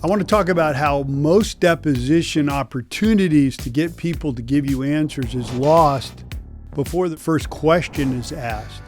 I want to talk about how most deposition opportunities to get people to give you answers is lost before the first question is asked.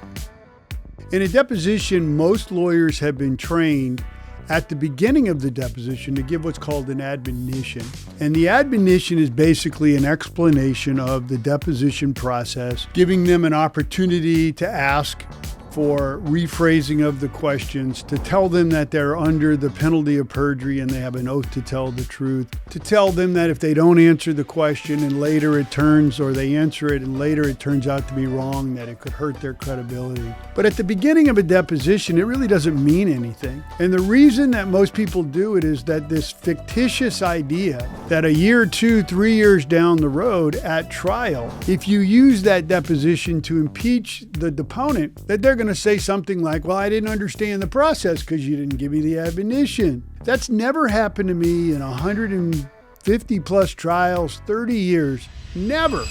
In a deposition, most lawyers have been trained at the beginning of the deposition to give what's called an admonition. And the admonition is basically an explanation of the deposition process, giving them an opportunity to ask for rephrasing of the questions, to tell them that they're under the penalty of perjury and they have an oath to tell the truth, to tell them that if they don't answer the question and later it turns, or they answer it and later it turns out to be wrong, that it could hurt their credibility. But at the beginning of a deposition, it really doesn't mean anything. And the reason that most people do it is that this fictitious idea that a year, 2, 3 years down the road at trial, if you use that deposition to impeach the deponent, that they're going to say something like, well, I didn't understand the process because you didn't give me the admonition. That's never happened to me in 150 plus trials, 30 years. Never.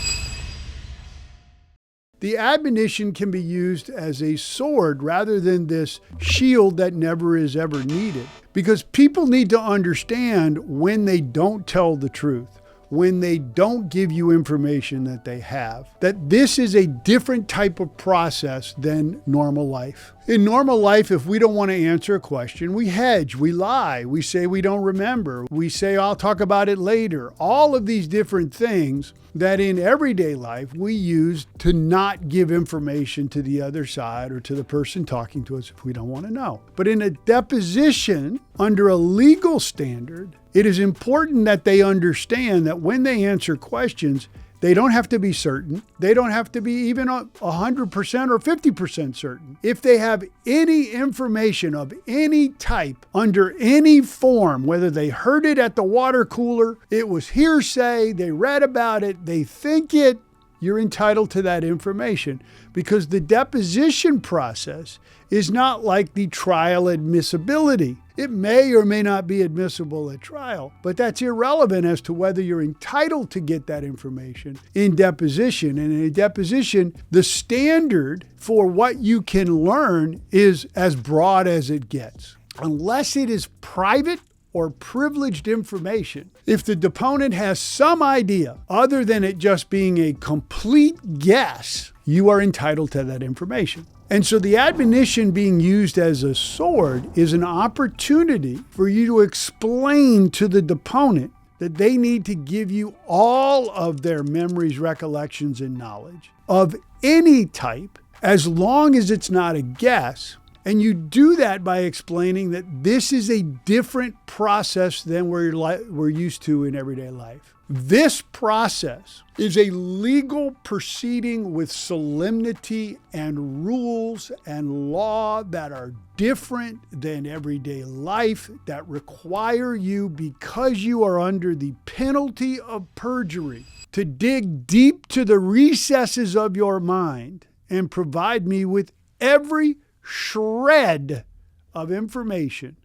The admonition can be used as a sword rather than this shield that never is ever needed. Because people need to understand when they don't tell the truth, when they don't give you information that they have, that this is a different type of process than normal life. In normal life, if we don't want to answer a question, we hedge, we lie, we say we don't remember, we say I'll talk about it later. All of these different things that in everyday life we use to not give information to the other side or to the person talking to us if we don't want to know. But in a deposition, under a legal standard, it is important that they understand that when they answer questions, they don't have to be certain. They don't have to be even 100% or 50% certain. If they have any information of any type under any form, whether they heard it at the water cooler, it was hearsay, they read about it, they think it, you're entitled to that information, because the deposition process is not like the trial admissibility. It may or may not be admissible at trial, but that's irrelevant as to whether you're entitled to get that information in deposition. And in a deposition, the standard for what you can learn is as broad as it gets. Unless it is private or privileged information, if the deponent has some idea other than it just being a complete guess, you are entitled to that information. And so the admonition being used as a sword is an opportunity for you to explain to the deponent that they need to give you all of their memories, recollections, and knowledge of any type, as long as it's not a guess. And you do that by explaining that this is a different process than we're used to in everyday life. This process is a legal proceeding with solemnity and rules and law that are different than everyday life, that require you, because you are under the penalty of perjury, to dig deep to the recesses of your mind and provide me with every shred of information,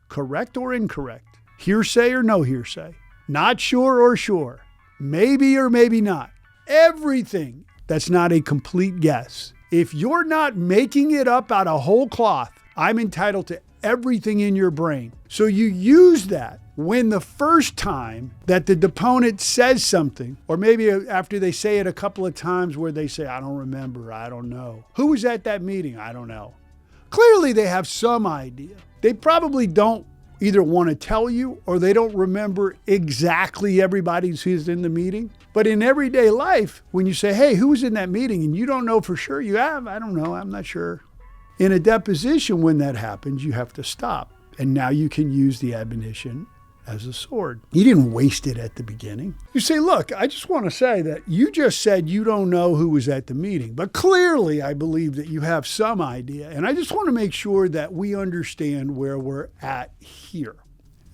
correct or incorrect, hearsay or no hearsay, not sure or sure, maybe or maybe not, everything that's not a complete guess. If you're not making it up out of whole cloth, I'm entitled to everything in your brain. So you use that when the first time that the deponent says something, or maybe after they say it a couple of times where they say, I don't remember, I don't know. Who was at that meeting? I don't know. Clearly they have some idea. They probably don't either want to tell you, or they don't remember exactly everybody who's in the meeting. But in everyday life, when you say, hey, who was in that meeting? And you don't know for sure, I don't know, I'm not sure. In a deposition, when that happens, you have to stop. And now you can use the admonition as a sword. You didn't waste it at the beginning. You say, look, I just want to say that you just said you don't know who was at the meeting, but clearly I believe that you have some idea. And I just want to make sure that we understand where we're at here.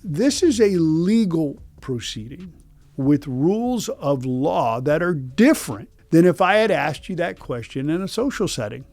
This is a legal proceeding with rules of law that are different than if I had asked you that question in a social setting.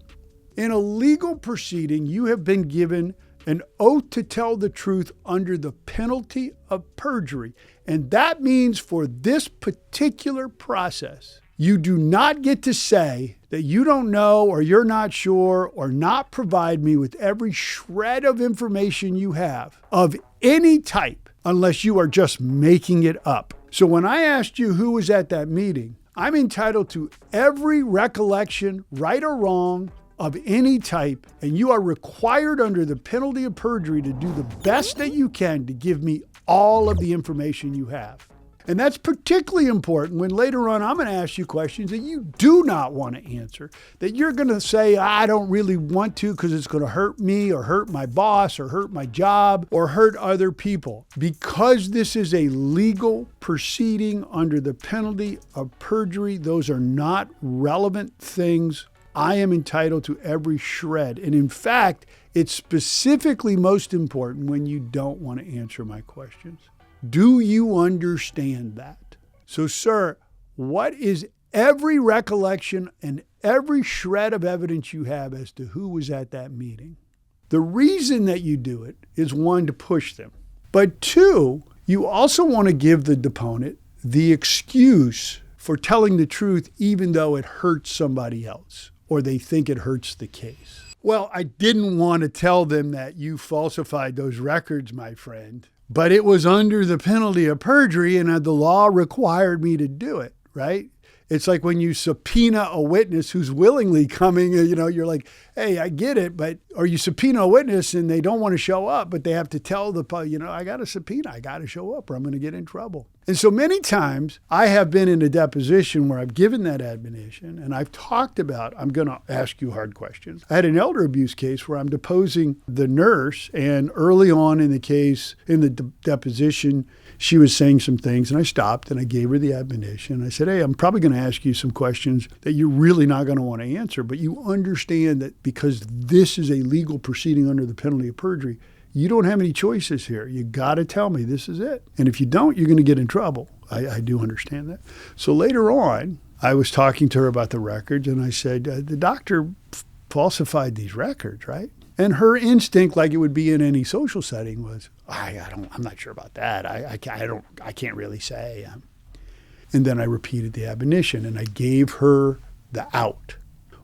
In a legal proceeding, you have been given an oath to tell the truth under the penalty of perjury. And that means for this particular process, you do not get to say that you don't know, or you're not sure, or not provide me with every shred of information you have of any type unless you are just making it up. So when I asked you who was at that meeting, I'm entitled to every recollection, right or wrong, of any type, and you are required under the penalty of perjury to do the best that you can to give me all of the information you have. And that's particularly important when later on I'm going to ask you questions that you do not want to answer, that you're going to say, I don't really want to because it's going to hurt me or hurt my boss or hurt my job or hurt other people. Because this is a legal proceeding under the penalty of perjury, those are not relevant things. I am entitled to every shred. And in fact, it's specifically most important when you don't want to answer my questions. Do you understand that? So, sir, what is every recollection and every shred of evidence you have as to who was at that meeting? The reason that you do it is, one, to push them. But two, you also want to give the deponent the excuse for telling the truth even though it hurts somebody else or they think it hurts the case. Well, I didn't want to tell them that you falsified those records, my friend. But it was under the penalty of perjury and the law required me to do it, right? It's like when you subpoena a witness who's willingly coming, you're like, hey, I get it, or you subpoena a witness and they don't want to show up, but they have to tell I got a subpoena, I got to show up or I'm going to get in trouble. And so many times I have been in a deposition where I've given that admonition and I've talked about, I'm going to ask you hard questions. I had an elder abuse case where I'm deposing the nurse, and early on in the case, in the deposition, she was saying some things and I stopped and I gave her the admonition. I said, hey, I'm probably going to ask you some questions that you're really not going to want to answer, but you understand that because this is a legal proceeding under the penalty of perjury, you don't have any choices here. You got to tell me this is it. And if you don't, you're going to get in trouble. I do understand that. So later on, I was talking to her about the records and I said, the doctor falsified these records, right? And her instinct, like it would be in any social setting, was, I'm not sure about that. I can't really say. And then I repeated the admonition and I gave her the out.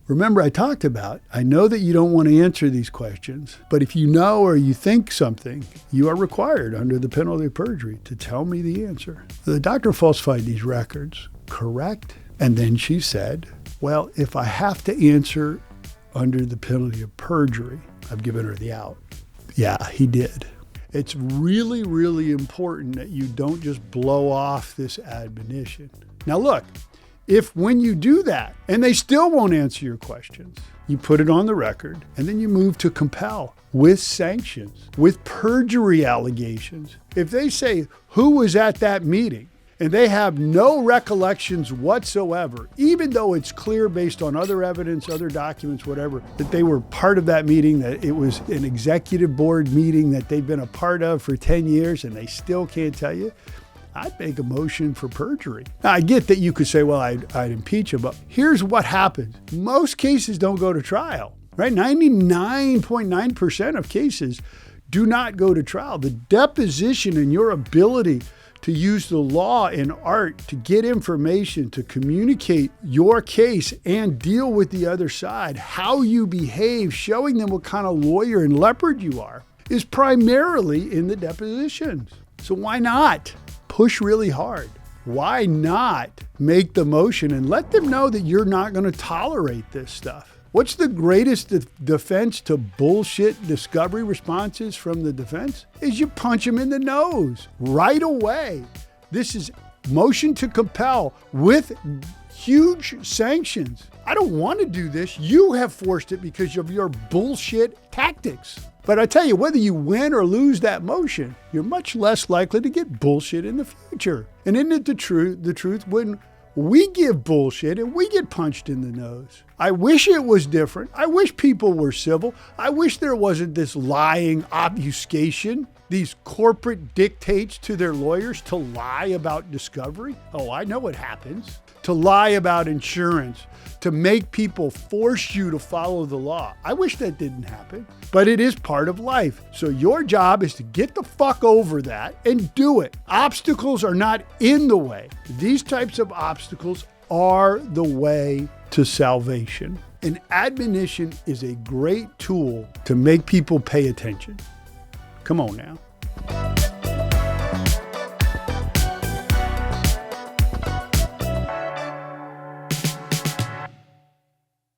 Remember, I talked about, I know that you don't want to answer these questions, but if you know or you think something, you are required under the penalty of perjury to tell me the answer. The doctor falsified these records, correct? And then she said, well, if I have to answer under the penalty of perjury, I've given her the out. Yeah, he did. It's really, really important that you don't just blow off this admonition. Now look, if when you do that and they still won't answer your questions, you put it on the record and then you move to compel with sanctions, with perjury allegations. If they say who was at that meeting and they have no recollections whatsoever, even though it's clear based on other evidence, other documents, whatever, that they were part of that meeting, that it was an executive board meeting that they've been a part of for 10 years and they still can't tell you, I'd make a motion for perjury. Now, I get that you could say, well, I'd impeach him, but here's what happens. Most cases don't go to trial, right? 99.9% of cases do not go to trial. The deposition and your ability to use the law and art to get information, to communicate your case and deal with the other side, how you behave, showing them what kind of lawyer and leopard you are, is primarily in the depositions. So why not push really hard? Why not make the motion and let them know that you're not going to tolerate this stuff? What's the greatest defense to bullshit discovery responses from the defense? Is you punch them in the nose right away. This is motion to compel with huge sanctions. I don't want to do this. You have forced it because of your bullshit tactics. But I tell you, whether you win or lose that motion, you're much less likely to get bullshit in the future. And isn't it the truth when we give bullshit and we get punched in the nose? I wish it was different. I wish people were civil. I wish there wasn't this lying obfuscation, these corporate dictates to their lawyers to lie about discovery. Oh, I know what happens. To lie about insurance, to make people force you to follow the law. I wish that didn't happen, but it is part of life. So your job is to get the fuck over that and do it. Obstacles are not in the way. These types of obstacles are the way to salvation. And admonition is a great tool to make people pay attention. Come on now.